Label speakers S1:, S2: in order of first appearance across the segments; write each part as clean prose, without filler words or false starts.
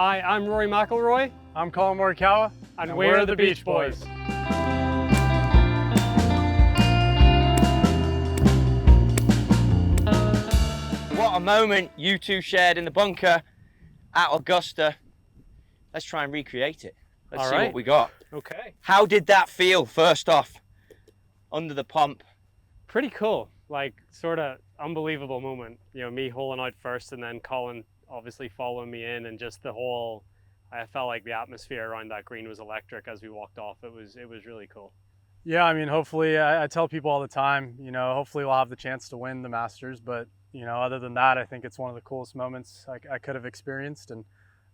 S1: Hi, I'm Rory McIlroy.
S2: I'm Colin Morikawa.
S1: And we're the Beach Boys.
S3: What a moment you two shared in the bunker at Augusta. Let's try and recreate it. Let's see what we got.
S1: Okay.
S3: How did that feel, first off, under the pump?
S1: Pretty cool. Like, sort of unbelievable moment. You know, me holing out first and then Colin obviously following me in, and just the whole, I felt like the atmosphere around that green was electric as we walked off. It was really cool.
S2: Yeah, I mean, hopefully, I tell people all the time, you know, hopefully we'll have the chance to win the Masters, but, you know, other than that, I think it's one of the coolest moments I could have experienced. And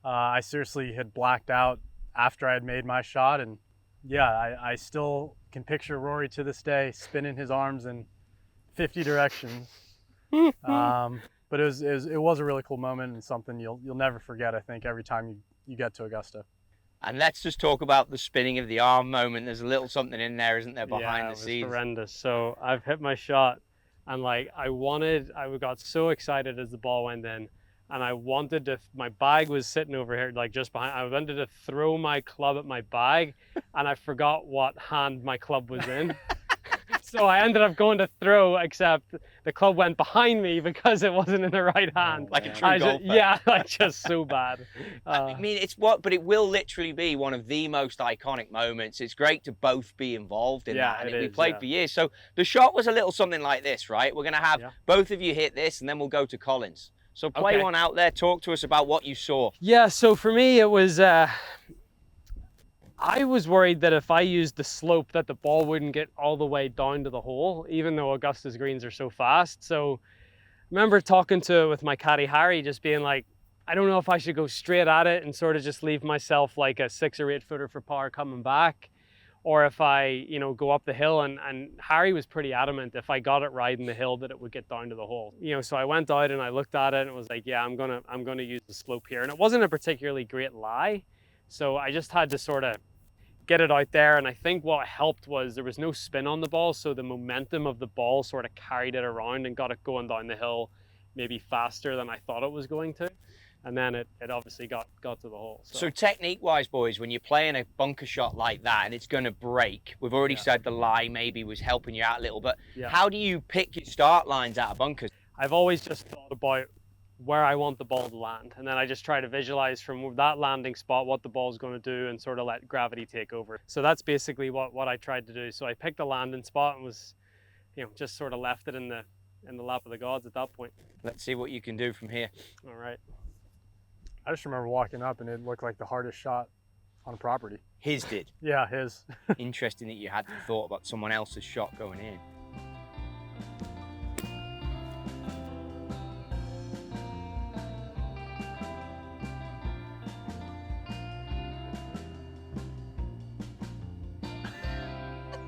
S2: I seriously had blacked out after I had made my shot. And yeah, I still can picture Rory to this day spinning his arms in 50 directions. But it was a really cool moment, and something you'll never forget, I think, every time you get to Augusta.
S3: And let's just talk about the spinning of the arm moment. There's a little something in there, isn't there, behind the scenes?
S1: Yeah, it was horrendous. So I've hit my shot, and like I got so excited as the ball went in, and I wanted to, my bag was sitting over here, like just behind, I wanted to throw my club at my bag, and I forgot what hand my club was in. So I ended up going to throw, except the club went behind me because it wasn't in the right hand.
S3: Like a true golfer.
S1: Yeah, like just so bad.
S3: I mean, but it will literally be one of the most iconic moments. It's great to both be involved in that. And we played for years. So the shot was a little something like this, right? We're going to have both of you hit this, and then we'll go to Collins. So play one out there. Talk to us about what you saw.
S1: Yeah, so for me, it was... I was worried that if I used the slope that the ball wouldn't get all the way down to the hole, even though Augusta's greens are so fast. So I remember talking with my caddy Harry, just being like, I don't know if I should go straight at it and sort of just leave myself like a 6 or 8 footer for par coming back, or if I, you know, go up the hill. And Harry was pretty adamant if I got it riding the hill that it would get down to the hole. You know, so I went out and I looked at it and it was like, yeah, I'm gonna use the slope here. And it wasn't a particularly great lie. So I just had to sort of get it out there. And I think what helped was there was no spin on the ball. So the momentum of the ball sort of carried it around and got it going down the hill maybe faster than I thought it was going to. And then it obviously got to the hole.
S3: So technique-wise, boys, when you're playing a bunker shot like that and it's going to break, we've already said the lie maybe was helping you out a little, but how do you pick your start lines out of bunkers?
S1: I've always just thought about where I want the ball to land, and then I just try to visualize from that landing spot what the ball's going to do and sort of let gravity take over. So that's basically what I tried to do. So I picked a landing spot and was, you know, just sort of left it in the lap of the gods at that point.
S3: Let's see what you can do from here.
S1: All right.
S2: I just remember walking up and it looked like the hardest shot on property.
S3: His did?
S2: Yeah, his.
S3: Interesting that you hadn't thought about someone else's shot going in.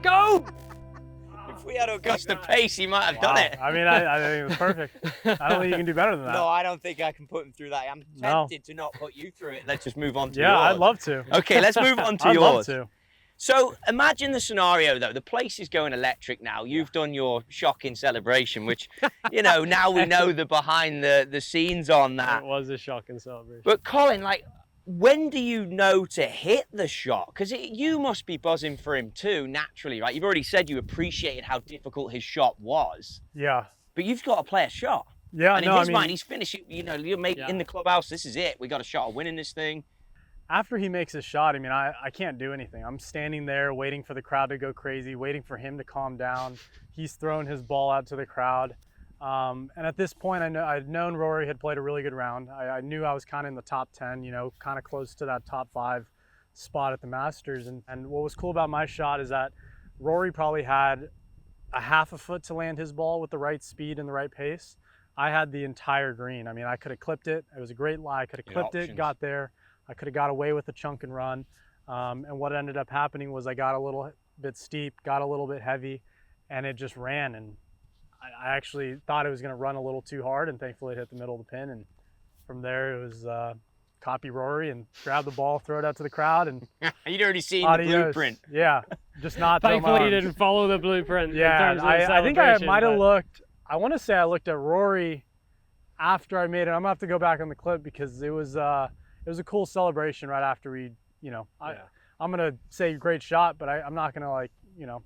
S1: Go!
S3: If we had Augusta pace, he might have done it.
S2: I mean, I think it was perfect. I don't think you can do better than that.
S3: No, I don't think I can put him through that. I'm tempted to not put you through it. Let's just move on to yours.
S2: Yeah, I'd love to.
S3: Okay, let's move on to
S2: I'd
S3: yours.
S2: love to.
S3: So imagine the scenario, though. The place is going electric now. You've done your shocking celebration, which, you know, now we know the behind the scenes on that.
S1: It was a shocking celebration.
S3: But Colin, like, when do you know to hit the shot? Because you must be buzzing for him too, naturally, right? You've already said you appreciated how difficult his shot was.
S2: Yeah.
S3: But you've got to play a shot.
S2: Yeah,
S3: and in his mind, he's finished. You know, you're in the clubhouse. This is it. We got a shot of winning this thing.
S2: After he makes his shot, I mean, I can't do anything. I'm standing there waiting for the crowd to go crazy, waiting for him to calm down. He's throwing his ball out to the crowd. And at this point, I'd known Rory had played a really good round. I knew I was kind of in the top 10, you know, kind of close to that top 5 spot at the Masters. And what was cool about my shot is that Rory probably had a half a foot to land his ball with the right speed and the right pace. I had the entire green. I mean, I could have clipped it. It was a great lie. I could have clipped it, got there. I could have got away with a chunk and run. And what ended up happening was I got a little bit steep, got a little bit heavy, and it just ran. And I actually thought it was going to run a little too hard, and thankfully it hit the middle of the pin. And from there, it was copy Rory and grab the ball, throw it out to the crowd, and
S3: you'd already seen
S2: adios.
S3: The blueprint.
S2: Yeah, just not.
S1: Thankfully, you didn't follow the blueprint.
S2: Yeah, I think I might have looked. I want to say I looked at Rory after I made it. I'm gonna have to go back on the clip because it was was a cool celebration right after we, you know, I'm gonna say great shot, but I'm not gonna like, you know,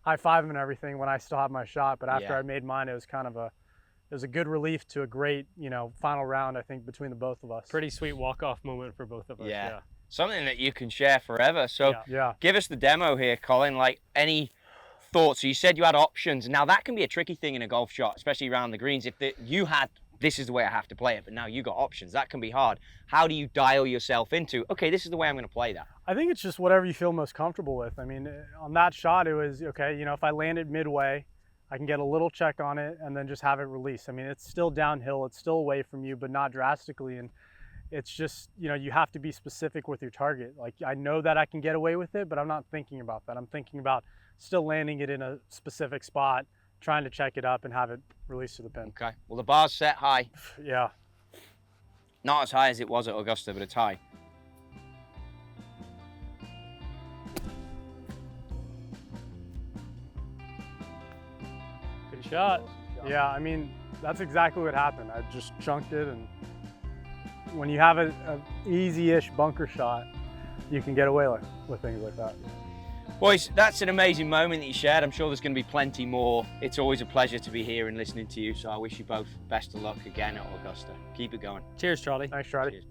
S2: high five him and everything when I still have my shot. But after I made mine, it was kind of it was a good relief to a great, you know, final round, I think, between the both of us.
S1: Pretty sweet walk-off moment for both of us.
S3: Yeah. Something that you can share forever. So give us the demo here, Colin. Like, any thoughts? So you said you had options. Now that can be a tricky thing in a golf shot, especially around the greens. If you had, this is the way I have to play it, but now you got options. That can be hard. How do you dial yourself into, okay, this is the way I'm going to play that?
S2: I think it's just whatever you feel most comfortable with. I mean, on that shot, it was, okay, you know, if I land it midway, I can get a little check on it and then just have it release. I mean, it's still downhill, it's still away from you, but not drastically. And it's just, you know, you have to be specific with your target. Like, I know that I can get away with it, but I'm not thinking about that. I'm thinking about still landing it in a specific spot, trying to check it up and have it release to the pin.
S3: Okay, well, the bar's set high.
S2: Yeah.
S3: Not as high as it was at Augusta, but it's high.
S1: Good shot.
S2: Yeah, I mean, that's exactly what happened. I just chunked it, and when you have an easy-ish bunker shot, you can get away with things like that.
S3: Boys, that's an amazing moment that you shared. I'm sure there's going to be plenty more. It's always a pleasure to be here and listening to you, so I wish you both best of luck again at Augusta. Keep it going.
S1: Cheers, Charlie.
S2: Thanks, Charlie.
S3: Cheers.